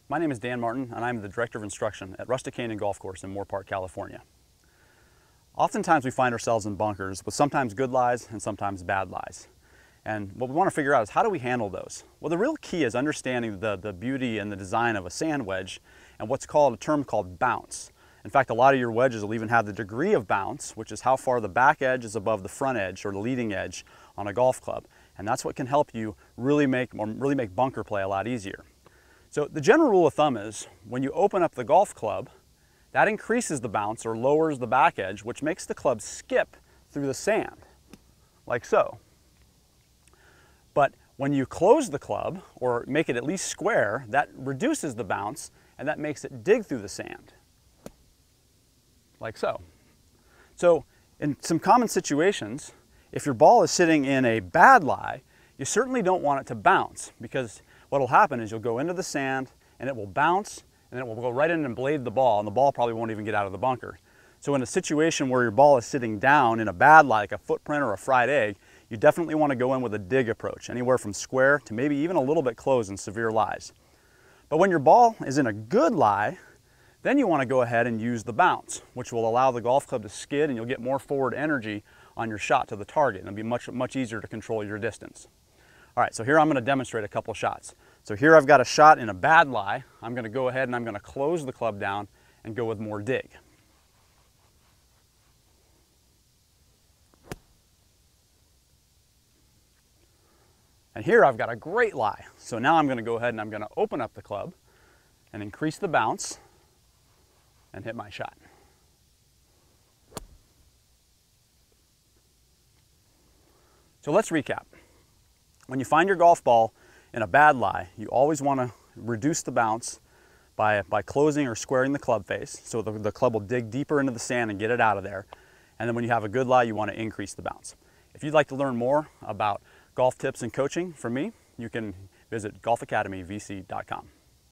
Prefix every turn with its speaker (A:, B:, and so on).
A: My name is Dan Martin, and I'm the Director of Instruction at Rustic Canyon Golf Course in Moore Park, California. Oftentimes we find ourselves in bunkers with sometimes good lies and sometimes bad lies. And what we want to figure out is, how do we handle those? Well, the real key is understanding the beauty and the design of a sand wedge and what's called a term called bounce. In fact, a lot of your wedges will even have the degree of bounce, which is how far the back edge is above the front edge or the leading edge on a golf club. And that's what can help you really make bunker play a lot easier. So the general rule of thumb is, when you open up the golf club, that increases the bounce or lowers the back edge, which makes the club skip through the sand, like so. But when you close the club, or make it at least square, that reduces the bounce, and that makes it dig through the sand, like so. So in some common situations, if your ball is sitting in a bad lie, you certainly don't want it to bounce, because what will happen is you'll go into the sand and it will bounce, and then it will go right in and blade the ball, and the ball probably won't even get out of the bunker. So in a situation where your ball is sitting down in a bad lie, like a footprint or a fried egg, you definitely want to go in with a dig approach, anywhere from square to maybe even a little bit closed in severe lies. But when your ball is in a good lie, then you want to go ahead and use the bounce, which will allow the golf club to skid, and you'll get more forward energy on your shot to the target, and it'll be much easier to control your distance. All right, so here I'm going to demonstrate a couple shots. So here I've got a shot in a bad lie. I'm going to go ahead and I'm going to close the club down and go with more dig. And here I've got a great lie. So now I'm going to go ahead and I'm going to open up the club and increase the bounce and hit my shot. So let's recap. When you find your golf ball in a bad lie, you always want to reduce the bounce by closing or squaring the club face, so the club will dig deeper into the sand and get it out of there. And then when you have a good lie, you want to increase the bounce. If you'd like to learn more about golf tips and coaching from me, you can visit golfacademyvc.com.